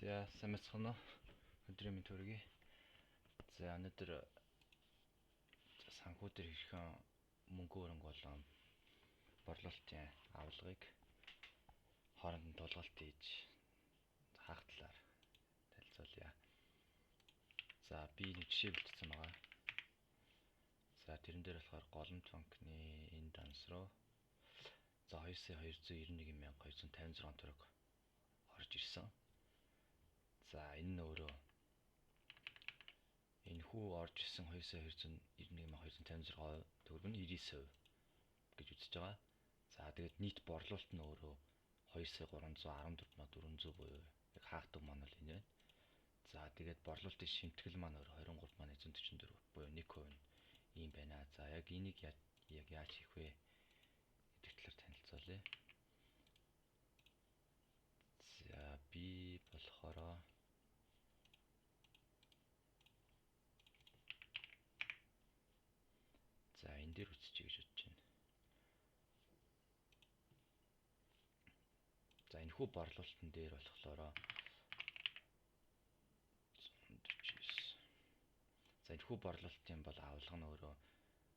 За сайн байна уу? Өдрийн мэнд хүргэе. За өнөөдөр санхүү дээр хэрхэн мөнгө хөрөнгө болон борлуулалтын авалгыг хооронд нь тулгалт хийж хаах талаар танилцуулъя. За би нэг жишээ бэлдсэн байгаа. За тэрэн дээр болохоор Голомт банкны энэ данс руу за 2,291,256 төгрөг орж ирсэн. За энэ нь өөрөө энэ хүү орж ирсэн 2,291,256 төгрөг нь 99% гэж үзэж байгаа. За тэгээд нийт борлуулалт нь өөрөө 2,314,400 буюу яг хаахдаг маань л энэ байна. За тэгээд борлуулалтын шимтгэл маань өөрөө 23,144 буюу 1% нь ийм байна. За яг энийг яг яаж хийх вэ гэдэг талаар танилцуулъя. За би болохоро за энэ дээр үсчихье гэж бодож байна. За энэ хүү борлуулалтын дээр болохоор 149. За энэ хүү борлуулалтын бол авалга нь өөрөө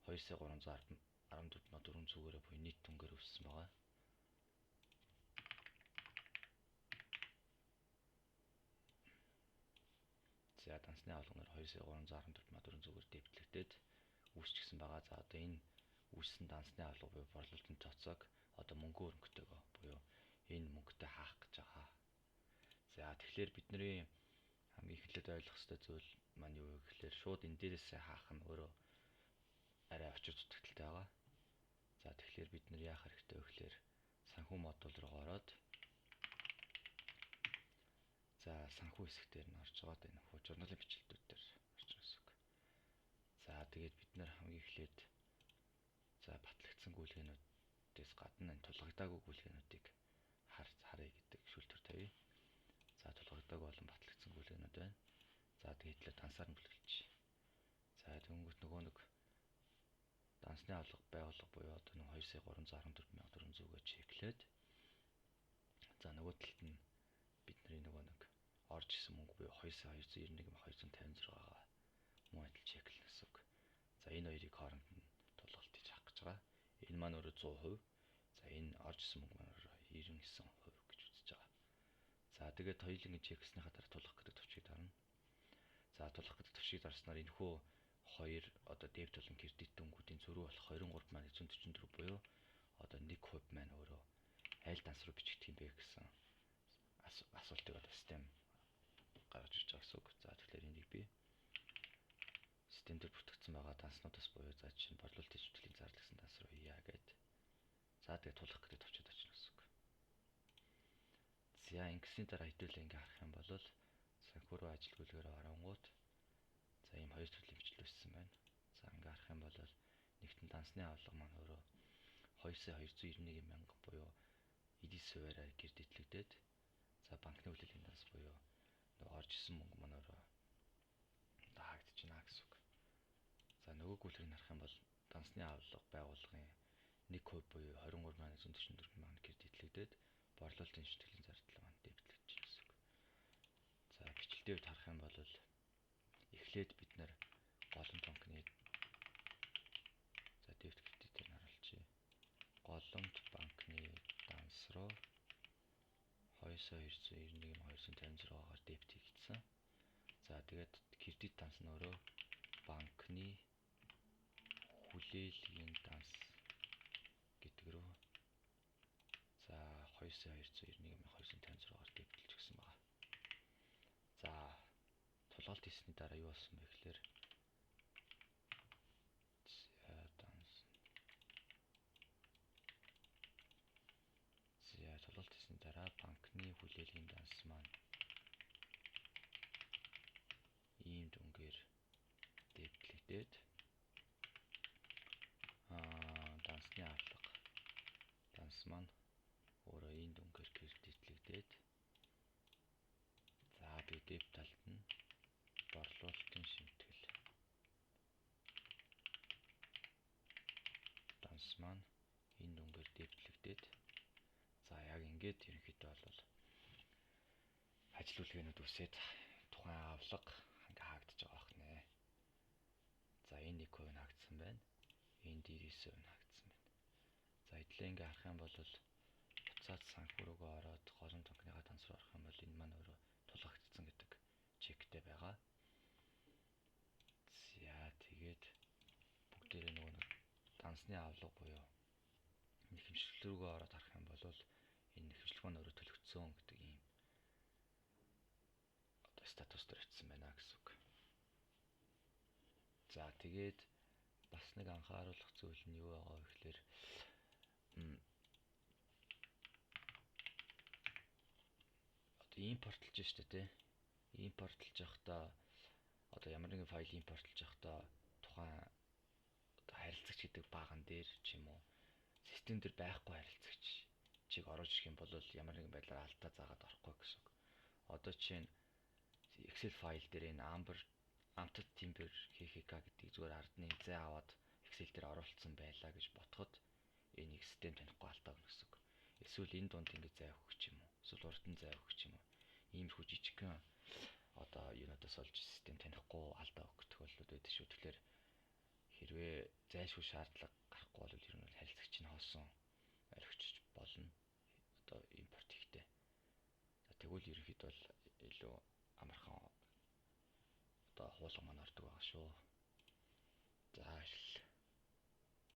2,314,400-гээр буюу нийт дүнгээр өссөн байгаа. За дансны авалганаар 2,314,400-гээр дэвтлэгдээд үүсчихсэн байгаа. За одоо энэ үүссэн дансны авалга буюу борлуулалтын цоцог одоо мөнгө хөрөнгөтэйгөө буюу энэ мөнгөтэй хаах гэж байгаа. За тэгэхээр бидний хамгийн эхлээд ойлгох ёстой зүйл маань юу вэ гэхээр шууд энэ дээрээсээ хаах нь өөрөө арай очир дутагдaltaй байгаа. За тэгэхээр бид нар яах хэрэгтэй вэ гэхээр санхүү модуль руу ороод за санхүү хэсэг дээр нь орж байгаа энэ хүү журналын бичлэгүүд дээр орж байгаа гэсэн үг. За тэгээд бид нар хамгийн эхлээд за батлагдсан гүйлгээнүүдээс гадна энэ тулгагдаагүй гүйлгээнүүдийг харъя гэдэг шүүлтүр тавья. За тулгагдаагүй болон батлагдсан гүйлгээнүүд байна. За тэгээд л дансаар нь бүлгэлж. За тэнгүүт нөгөө нэг дансны авалга байгууллага буюу одоо нэг 2,314,400-гээ чеклээд за нөгөө талд нь бидний нөгөө нэг орж исэн мөнгө буюу 2,291,256-гаа мөн адил чеклэх гэсэн үг. За энэ хоёрыг хооронд нь тулгалт хийж авах гэж байгаа. Энэ маань өөрөө 100%. За энэ орж исэн мөнгө маань өөрөө 99% гэж үзэж байгаа. За тэгээд хоёулангийн чеклснийхаа дараа тулгах гэдэг төвчгийг дарна. За тулгах гэдэг төвчгийг дарснаар энэ хүү хоёр одоо дебет болон кредит дүнгуудын зөрүү болох 23,144 буюу одоо 1% маань өөрөө аль данс руу бичигдэх юм бэ гэсэн асуултыг одоо систем гаргаж ирж байгаа гэсэн үг. За тэгэхээр энийг би систем дээр бүртгэгдсэн байгаа данснуудаас буюу за жишээ нь борлуулалтын шимтгэлийн зарлагдсан данс руу хийя гэд. За тэгээд тулгах гэдэг төвчөд очно гэсэн үг. За ингэсний дараа хэдүүлээ ингээ харах юм бол санхүү руу ажил гүйлгээр ороонгууд за ийм хоёр төрлийн бичлэг өссөн байна. За ингээ харах юм бол нэгтэн дансны авалга маань өөрөө 2,291,000 буюу 99%-аараа гэрдэтлэгдээд за банкны хүлээлийн данс буюу нөгөө орж исэн мөнгө маань өөрөө хаагдаж байна гэсэн үг. За нөгөө гүйлгийг харах юм бол дансны авалга байгууллагын 1% буюу 23,144 маань гэрдэтлэгдээд борлуулалтын шимтгэлийн зардал маань дэвтлэгдэж байна гэсэн үг. За бичлэлтэй үед харах юм бол эхлээд бид нар Голомт банкны за дебет кредитээр нь харуулъя. Голомт банкны данс руу 2,291,256-гаар дебет хийгдсэн. За тэгээд кредит данс нь өөрөө банкны хүлээлгийн данс гэдэг рүү за 2,291,256-гаар дебетлж гисэн байна. За тулгалт хийсний дараа юу болсон бэ гэхээр тулгалт хийсний дараа банкны хүлээлгийн данс маань ийм дүнгээр дэвтлэгдээд дансны авалга данс маань өөрөө ийм дүнгээр гэрдэтлэгдээд за би дебет талд нь борлуулалтын шимтгэл данс маань энэ дүнгээр дэвтлэгдээд за яг ингээд ерөнхийдөө бол ажил үйлгэнүүд үсээд тухайн авлага ингээ хаагдаж байгаа бах нэ. За энэ 1% нь хаагдсан байна. Энэ 9% нь хаагдсан байна. За эдлээ ингээ харах юм бол буцаад санхүү рүүгээ ороод голомт банкныхаа танс руу орох юм бол энэ маань өөрөө тулгагдсан гэдэг чектэй байгаа. За тэгээд бүгдээрээ нөгөө нэг дансны авлага буюу нэхэмжлэг рүүгээ ороод харах юм бол энэ нэхэмжлэг маань өөрөө төлөгдсөн гэдэг ийм одоо статус дээр очсон байна гэсэн үг. За тэгээд бас нэг анхааруулах зүйл нь юу байгаа вэ гэхээр одоо импортлж штэ тий. Импортлж явахдаа одоо ямар нэгэн файл импортлж явахдаа тухайн одоо харилцагч гэдэг баган дээр ч юм уу систем дээр байхгүй харилцагч чиг оруулж ирэх юм бол ямар нэгэн байдлаар алдаа заагаад орохгүй гэсэн үг. Одоо жишээ нь Excel файл дээр энэ амтд timber HHK гэдэг зүгээр ардны зай аваад Excel дээр оруулсан байлаа гэж ботход энийг систем танихгүй алдаа өгнө гэсэн үг. Эсвэл энэ дунд ингэ зай өгөх юм уу? Эсвэл урд нь зай өгөх юм уу? Иймэрхүү жижигхэн одоо юунаас олж систем танихгүй алдаа өгөх тохиолдлууд байдаг шүү. Тэгэхээр хэрвээ зайлшгүй шаардлага гарахгүй бол ер нь харилцагчийн хоосон орхичж болно. Одоо импорт хийхдээ. Тэгвэл ерөнхийд бол илүү амархан одоо хуулга маань ордог байгаа шүү. За